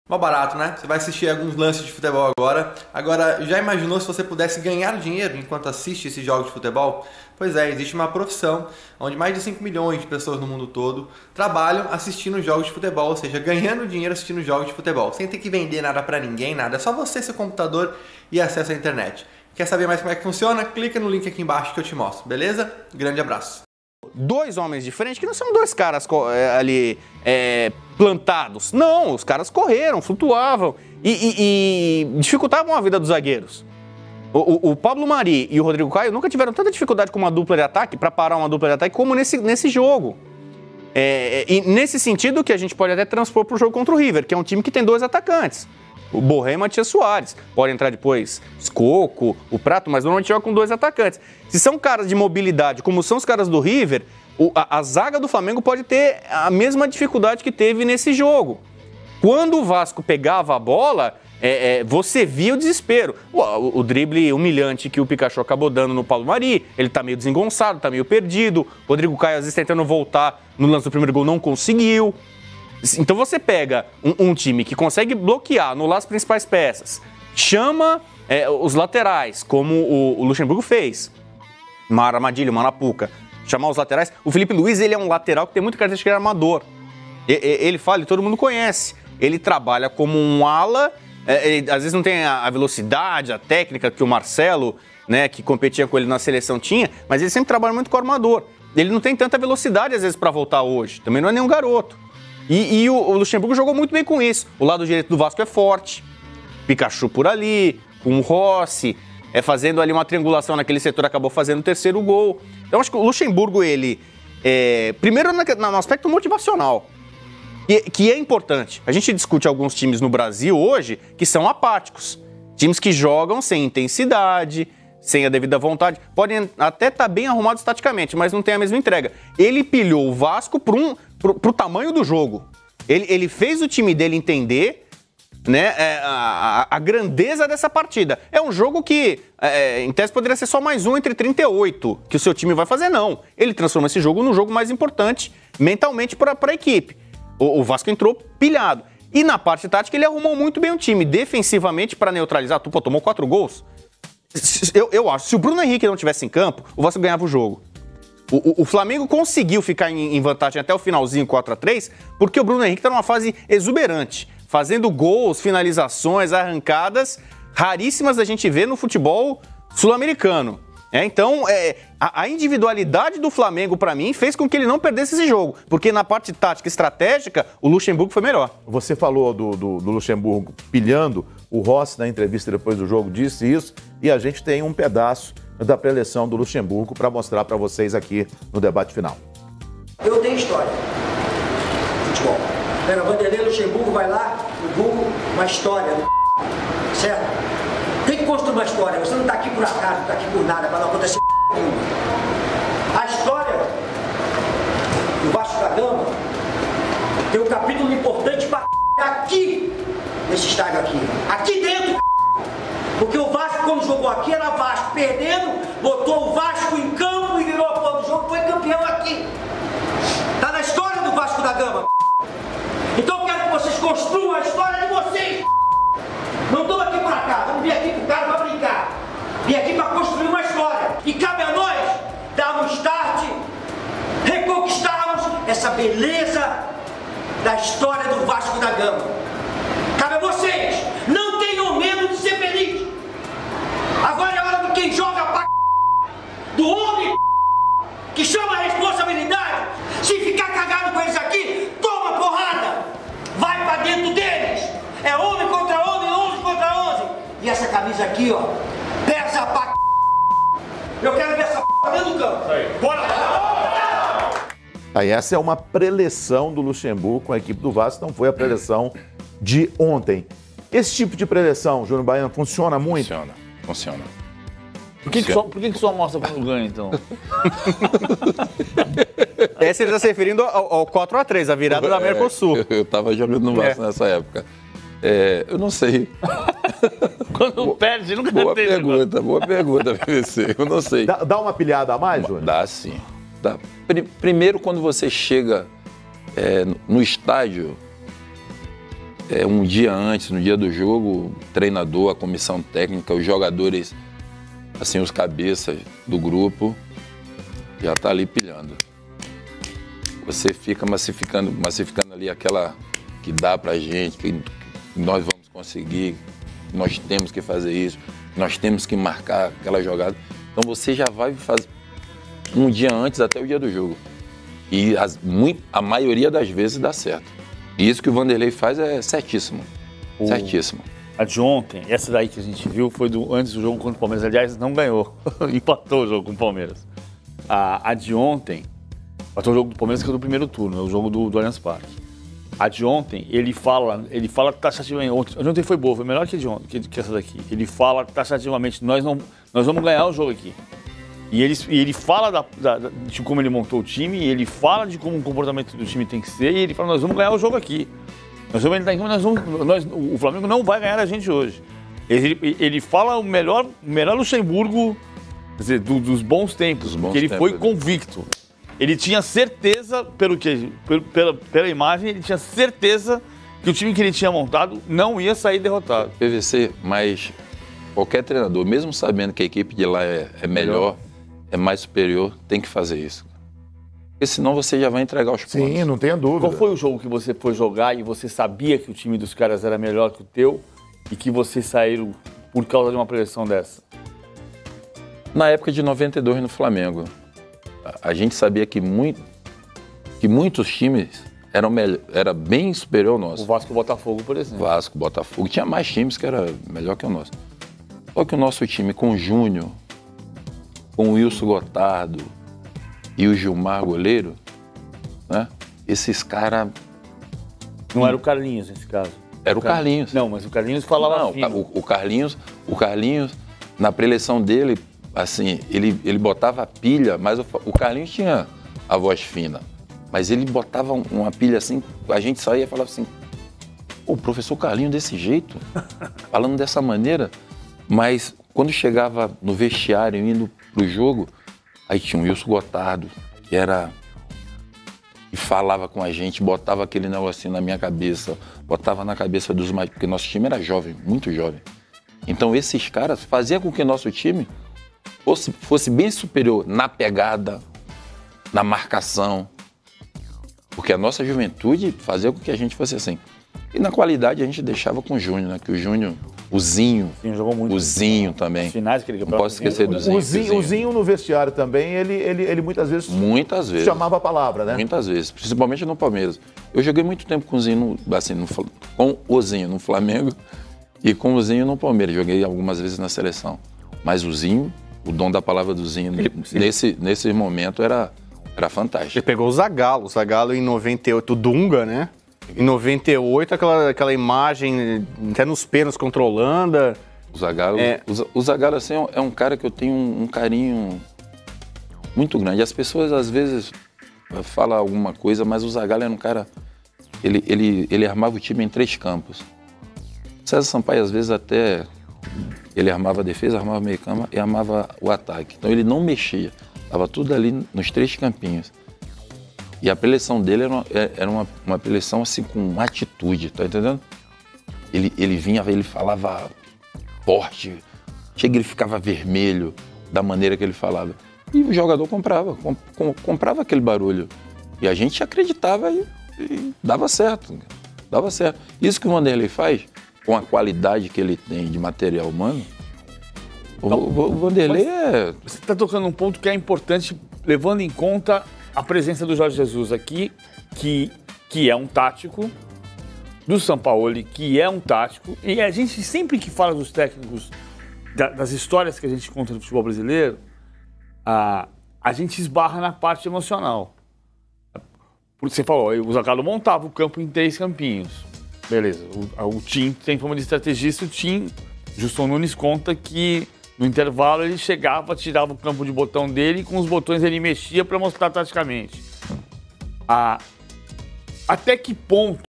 Mó barato, né? Você vai assistir alguns lances de futebol agora. Agora, já imaginou se você pudesse ganhar dinheiro enquanto assiste esses jogos de futebol? Pois é, existe uma profissão onde mais de 5 milhões de pessoas no mundo todo trabalham assistindo jogos de futebol, ou seja, ganhando dinheiro assistindo jogos de futebol, sem ter que vender nada pra ninguém, nada. É só você, seu computador e acesso à internet. Quer saber mais como é que funciona? Clica no link aqui embaixo que eu te mostro, beleza? Grande abraço. Dois homens de frente que não são dois caras ali plantados. Não, os caras correram, flutuavam e dificultavam a vida dos zagueiros. O Pablo Mari e o Rodrigo Caio nunca tiveram tanta dificuldade com uma dupla de ataque, para parar uma dupla de ataque, como nesse jogo. E nesse sentido que a gente pode até transpor para o jogo contra o River, que é um time que tem dois atacantes. O Borré e o Matias Soares. Pode entrar depois Scocco, o Prato, mas normalmente joga com dois atacantes. Se são caras de mobilidade, como são os caras do River, a zaga do Flamengo pode ter a mesma dificuldade que teve nesse jogo. Quando o Vasco pegava a bola, você via o desespero. O drible humilhante que o Pikachu acabou dando no Pablo Mari, ele tá meio desengonçado, tá meio perdido. O Rodrigo Caio, às vezes, tentando voltar no lance do primeiro gol, não conseguiu. Então você pega um time que consegue bloquear, anular as principais peças, chama os laterais, como o Luxemburgo fez, Mara Armadilha, Manapuca, chamar os laterais. O Felipe Luiz, ele é um lateral que tem muita característica de armador. Ele fala e todo mundo conhece. Ele trabalha como um ala, ele, às vezes não tem a velocidade, a técnica que o Marcelo, né, que competia com ele na seleção, tinha, mas ele sempre trabalha muito com o armador. Ele não tem tanta velocidade, às vezes, para voltar hoje. Também não é nenhum garoto. E o Luxemburgo jogou muito bem com isso. O lado direito do Vasco é forte. Pikachu por ali, com o Rossi, fazendo ali uma triangulação naquele setor, acabou fazendo o terceiro gol. Então, acho que o Luxemburgo, ele... primeiro, no aspecto motivacional, que é importante. A gente discute alguns times no Brasil hoje que são apáticos. Times que jogam sem intensidade, sem a devida vontade. Podem até estar bem arrumados taticamente, mas não tem a mesma entrega. Ele pilhou o Vasco pro tamanho do jogo. Ele fez o time dele entender, né, a grandeza dessa partida. É um jogo que, em tese, poderia ser só mais um entre 38 que o seu time vai fazer, não. Ele transforma esse jogo num jogo mais importante mentalmente para a equipe. O Vasco entrou pilhado. E na parte tática ele arrumou muito bem o time. Defensivamente, para neutralizar, tomou 4 gols. Eu acho, se o Bruno Henrique não tivesse em campo, o Vasco ganhava o jogo. O Flamengo conseguiu ficar em vantagem até o finalzinho 4-3, porque o Bruno Henrique está numa fase exuberante, fazendo gols, finalizações, arrancadas raríssimas da gente ver no futebol sul-americano. Então, a individualidade do Flamengo, para mim, fez com que ele não perdesse esse jogo, porque na parte tática e estratégica, o Luxemburgo foi melhor. Você falou do Luxemburgo pilhando, o Rossi, na entrevista depois do jogo, disse isso, e a gente tem um pedaço da pré-eleição do Luxemburgo para mostrar para vocês aqui no debate final. Eu tenho história. Futebol. Era Vanderlei Luxemburgo, vai lá, no Google, uma história. Certo? Tem que construir uma história. Você não está aqui por acaso, não está aqui por nada, para não acontecer nenhuma. A história do Vasco da Gama tem um capítulo importante para aqui, nesse estádio aqui. Aqui dentro, porque o Vasco, quando jogou aqui, era Vasco perdendo, botou o Vasco em campo e virou a porra do jogo, foi campeão aqui. Tá na história do Vasco da Gama. Então eu quero que vocês construam a história de vocês. Não estou aqui por acaso, não vim aqui pro cara para brincar. Vim aqui para construir uma história. E cabe a nós dar um start, reconquistarmos essa beleza da história do Vasco da Gama. Cabe a vocês. Não tenham medo de ser feliz. Agora é hora de quem joga pra do homem que chama a responsabilidade. Se ficar cagado com eles aqui, toma porrada. Vai pra dentro deles. É homem contra homem, 11 contra 11. E essa camisa aqui, ó, pesa pra Eu quero ver essa dentro do campo. Bora lá. Aí, essa é uma preleção do Luxemburgo com a equipe do Vasco, não foi a preleção de ontem. Esse tipo de preleção, Júnior Baiano, funciona muito? Funciona. Por que só mostra quando ganha, então? Esse ele está se referindo ao 4-3, a virada da Mercosul. Eu estava jogando no Vasco nessa época. Eu não sei. Quando perde, nunca boa teve. Boa pergunta, BBC. Eu não sei. Dá uma pilhada a mais, Júnior? Dá sim. Dá. Primeiro, quando você chega no estádio, um dia antes, no dia do jogo, o treinador, a comissão técnica, os jogadores, assim, os cabeças do grupo, já tá ali pilhando. Você fica massificando ali aquela que dá pra gente, que nós vamos conseguir, nós temos que fazer isso, nós temos que marcar aquela jogada. Então você já vai fazer um dia antes até o dia do jogo. E a maioria das vezes dá certo. E isso que o Vanderlei faz é certíssimo. Certíssimo. A de ontem, essa daí que a gente viu, foi antes do jogo contra o Palmeiras. Aliás, não ganhou. Empatou o jogo com o Palmeiras. A de ontem, empatou o jogo do Palmeiras, que é do primeiro turno, é o jogo do Allianz Parque. A de ontem, ele fala taxativamente. Ontem foi boa, foi melhor que a de ontem, que essa daqui. Ele fala taxativamente, nós vamos ganhar o jogo aqui. E ele fala de como ele montou o time, e ele fala de como o comportamento do time tem que ser, e ele fala, nós vamos ganhar o jogo aqui. O Flamengo não vai ganhar a gente hoje. Ele fala o melhor Luxemburgo, quer dizer, dos bons tempos, porque ele foi convicto. Ele tinha certeza, pela imagem, ele tinha certeza que o time que ele tinha montado não ia sair derrotado. PVC, mas qualquer treinador, mesmo sabendo que a equipe de lá é melhor, é mais superior, tem que fazer isso. Porque senão você já vai entregar os pontos. Sim, não tenha dúvida. Qual foi o jogo que você foi jogar e você sabia que o time dos caras era melhor que o teu e que vocês saíram por causa de uma pressão dessa? Na época de 92 no Flamengo, a gente sabia que muitos times era bem superior ao nosso. O Vasco e o Botafogo, por exemplo. Vasco, Botafogo. Tinha mais times que era melhor que o nosso. Só que o nosso time com o Júnior, com o Wilson Gotardo e o Gilmar goleiro, né? Esses caras... Não era o Carlinhos nesse caso. Era o Carlinhos. Não, mas o Carlinhos falava fino. O Carlinhos, na preleção dele, assim, ele botava a pilha, mas o Carlinhos tinha a voz fina. Mas ele botava uma pilha assim, a gente saía e falava assim, o professor Carlinhos desse jeito, falando dessa maneira. Mas quando chegava no vestiário, indo pro jogo, aí tinha o Wilson Gotardo, que falava com a gente, botava aquele negocinho na minha cabeça, botava na cabeça dos mais... Porque nosso time era jovem, muito jovem. Então esses caras faziam com que nosso time fosse bem superior na pegada, na marcação. Porque a nossa juventude fazia com que a gente fosse assim. E na qualidade a gente deixava com o Júnior, né? Que o Júnior... O Zinho. Sim, jogou muito. O Zinho também. Finais que ele não posso esquecer do Zinho. O Zinho no vestiário também, ele muitas vezes chamava a palavra, né? Muitas vezes, principalmente no Palmeiras. Eu joguei muito tempo com o Zinho, com o Zinho no Flamengo e com o Zinho no Palmeiras. Joguei algumas vezes na seleção. Mas o Zinho, o dom da palavra do Zinho, nesse momento era fantástico. Ele pegou o Zagallo em 98, o Dunga, né? Em 98, aquela imagem, até nos pênaltis contra a Holanda. O Zagallo assim, é um cara que eu tenho um carinho muito grande. As pessoas, às vezes, falam alguma coisa, mas o Zagallo era um cara... Ele armava o time em 3 campos. O César Sampaio, às vezes, até... Ele armava a defesa, armava o meio-campo e armava o ataque. Então, ele não mexia. Estava tudo ali nos 3 campinhos. E a preleção dele era uma preleção assim com atitude, tá entendendo? Ele vinha, ele falava forte, chega ele ficava vermelho da maneira que ele falava. E o jogador comprava aquele barulho. E a gente acreditava e dava certo. Dava certo. Isso que o Vanderlei faz, com a qualidade que ele tem de material humano, o Vanderlei Você está tocando um ponto que é importante, levando em conta a presença do Jorge Jesus aqui, que é um tático, do Sampaoli, que é um tático, e a gente sempre que fala dos técnicos, das histórias que a gente conta do futebol brasileiro, a gente esbarra na parte emocional. Porque você falou, o Zagallo montava o campo em 3 campinhos. Beleza, o Tim tem forma de estrategista, o Tim, Juston Nunes conta que no intervalo ele chegava, tirava o campo de botão dele e com os botões ele mexia para mostrar taticamente. Até que ponto